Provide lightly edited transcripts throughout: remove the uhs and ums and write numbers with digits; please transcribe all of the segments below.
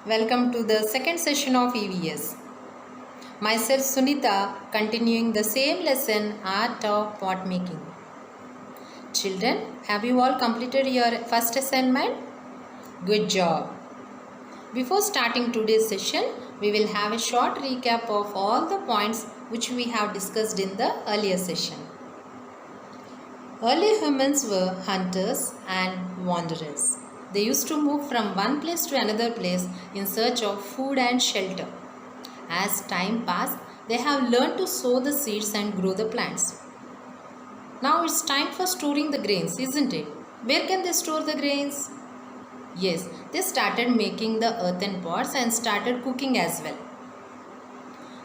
Welcome to the second session of EVS. Myself Sunita, continuing the same lesson, Art of Pot Making. Children, have you all completed your first assignment? Good job. Before starting today's session, we will have a short recap of all the points which we have discussed in the earlier session. Early humans were hunters and wanderers. They used to move from one place to another place in search of food and shelter. As time passed, they have learned to sow the seeds and grow the plants. Now it's time for storing the grains, isn't it? Where can they store the grains? Yes, they started making the earthen pots and started cooking as well.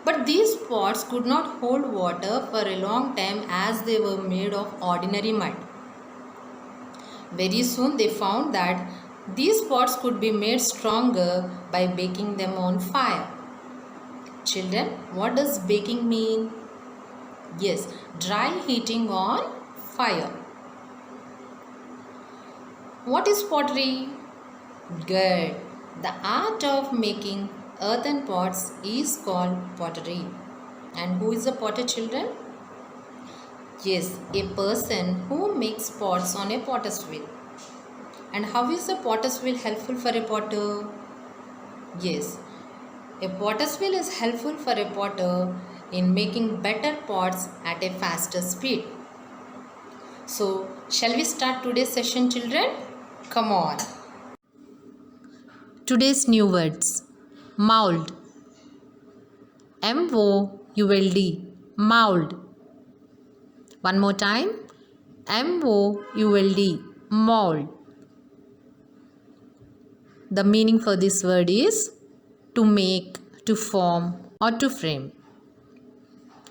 But these pots could not hold water for a long time as they were made of ordinary mud. Very soon they found that these pots could be made stronger by baking them on fire. Children, what does baking mean? Yes, dry heating on fire. What is pottery? Good. The art of making earthen pots is called pottery. And who is a potter, children? Yes, a person who makes pots on a potter's wheel. And how is a potter's wheel helpful for a potter? Yes, a potter's wheel is helpful for a potter in making better pots at a faster speed. So, shall we start today's session, children? Come on. Today's new words. Mould. M-O-U-L-D. Mould. One more time. M-O-U-L-D. Mould. The meaning for this word is to make, to form, or to frame.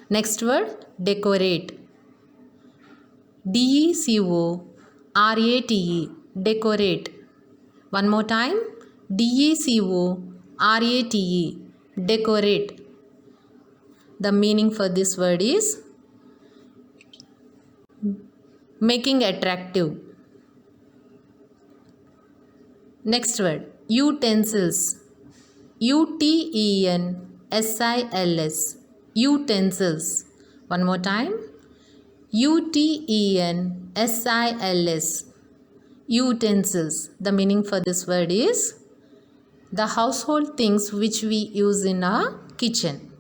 Next word, decorate. D-E-C-O-R-A-T-E. Decorate. One more time. D-E-C-O-R-A-T-E. Decorate. The meaning for this word is making attractive. Next word, utensils. U-T-E-N-S-I-L-S. Utensils. One more time. U-T-E-N-S-I-L-S. Utensils. The meaning for this word is the household things which we use in our kitchen.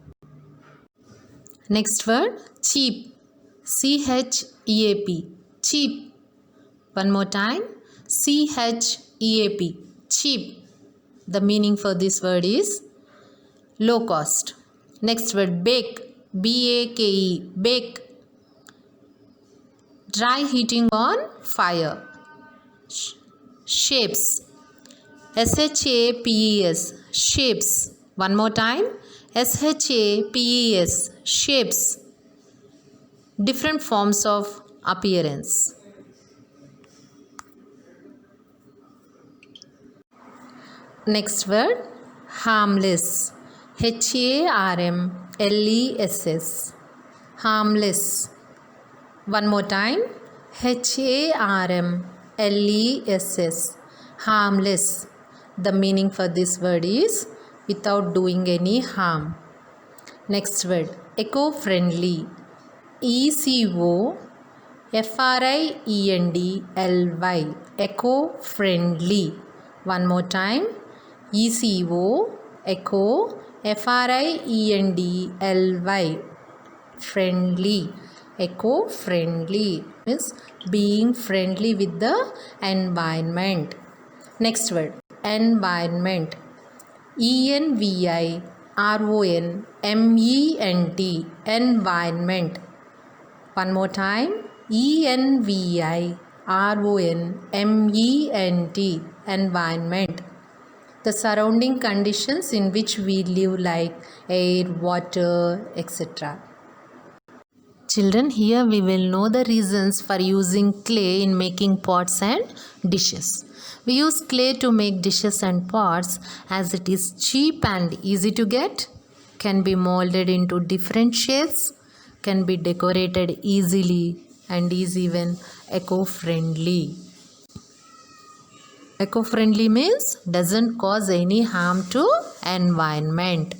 Next word, cheap. C-H-E-A-P. Cheap. One more time. C-H-E-A-P. Cheap. The meaning for this word is low cost. Next word, bake. B-A-K-E. Bake. Dry heating on fire. Shapes. S-H-A-P-E-S. Shapes. One more time. S-H-A-P-E-S. Shapes. Different forms of appearance. Next word, harmless. H-A-R-M-L-E-S-S. Harmless. One more time. H-A-R-M-L-E-S-S. Harmless. The meaning for this word is without doing any harm. Next word, eco-friendly. E-C-O-F-R-I-E-N-D-L-Y. Eco-friendly. One more time. E-C-O, eco, F-R-I-E-N-D-L-Y. Friendly. Eco-friendly means being friendly with the environment. Next word, environment. E-N-V-I-R-O-N-M-E-N-T. Environment. One more time. E-N-V-I-R-O-N-M-E-N-T. Environment. The surrounding conditions in which we live, like air, water, etc. Children, here we will know the reasons for using clay in making pots and dishes. We use clay to make dishes and pots as it is cheap and easy to get, can be molded into different shapes, can be decorated easily, and is even eco-friendly. Eco-friendly means doesn't cause any harm to environment.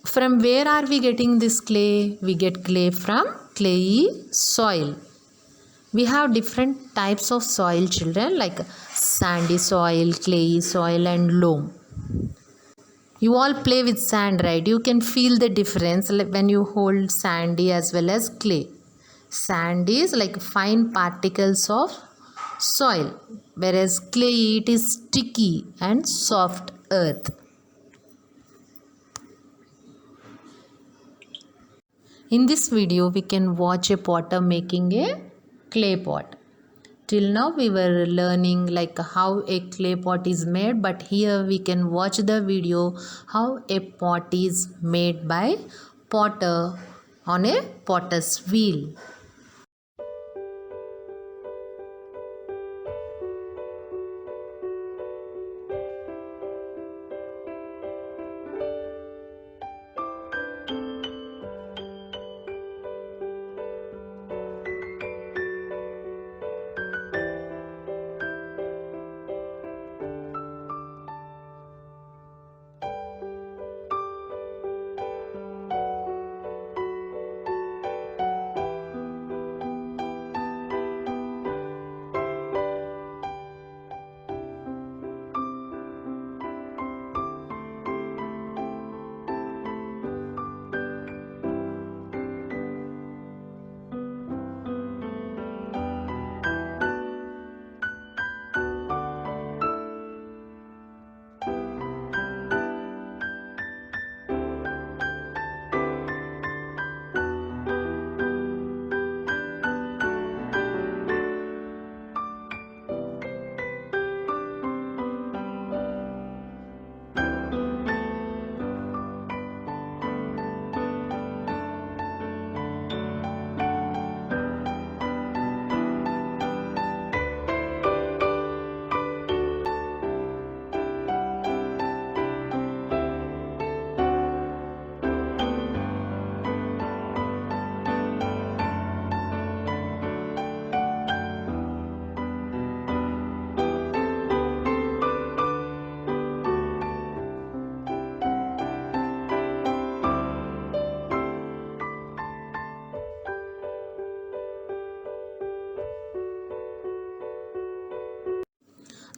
From where are we getting this clay? We get clay from clayey soil. We have different types of soil, children, like sandy soil, clayey soil and loam. You all play with sand, right? You can feel the difference when you hold sandy as well as clay. Sand is like fine particles of soil, whereas clay, it is sticky and soft earth. In this video, we can watch a potter making a clay pot. Till now we were learning like how a clay pot is made, but here we can watch the video how a pot is made by potter on a potter's wheel.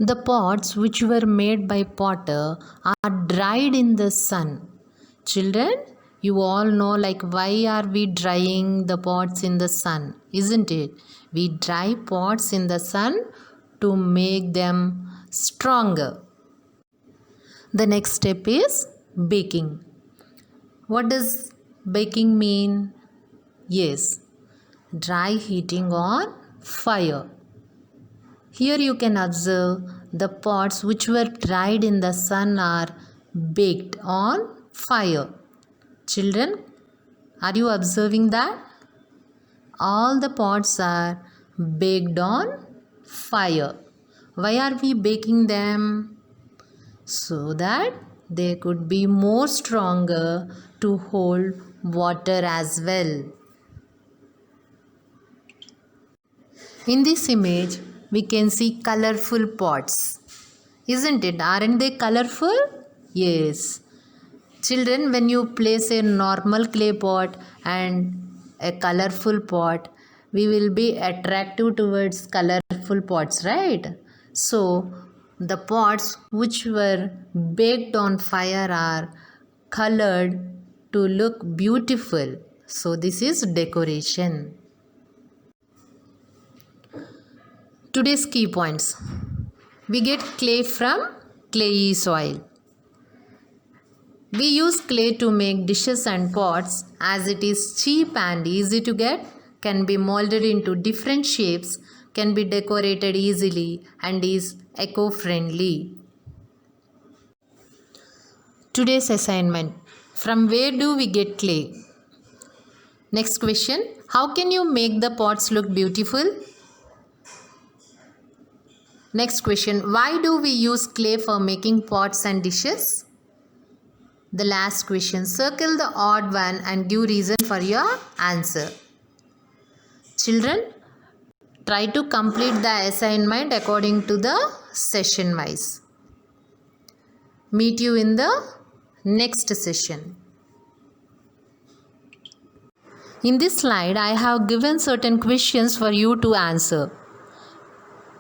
The pots which were made by potter are dried in the sun. Children, you all know like why are we drying the pots in the sun, isn't it? We dry pots in the sun to make them stronger. The next step is baking. What does baking mean? Yes, dry heating on fire. Here you can observe the pots which were dried in the sun are baked on fire. Children, are you observing that? All the pots are baked on fire. Why are we baking them? So that they could be more stronger to hold water as well. In this image, we can see colorful pots. Isn't it? Aren't they colorful? Yes. Children, when you place a normal clay pot and a colorful pot, we will be attractive towards colorful pots, right? So, the pots which were baked on fire are colored to look beautiful. So, this is decoration. Today's key points. We get clay from clayey soil. We use clay to make dishes and pots as it is cheap and easy to get, can be molded into different shapes, can be decorated easily and is eco-friendly. Today's assignment. From where do we get clay? Next question. How can you make the pots look beautiful? Next question. Why do we use clay for making pots and dishes? The last question. Circle the odd one and give reason for your answer. Children, try to complete the assignment according to the session wise. Meet you in the next session. In this slide, I have given certain questions for you to answer.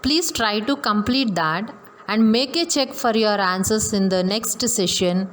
Please try to complete that and make a check for your answers in the next session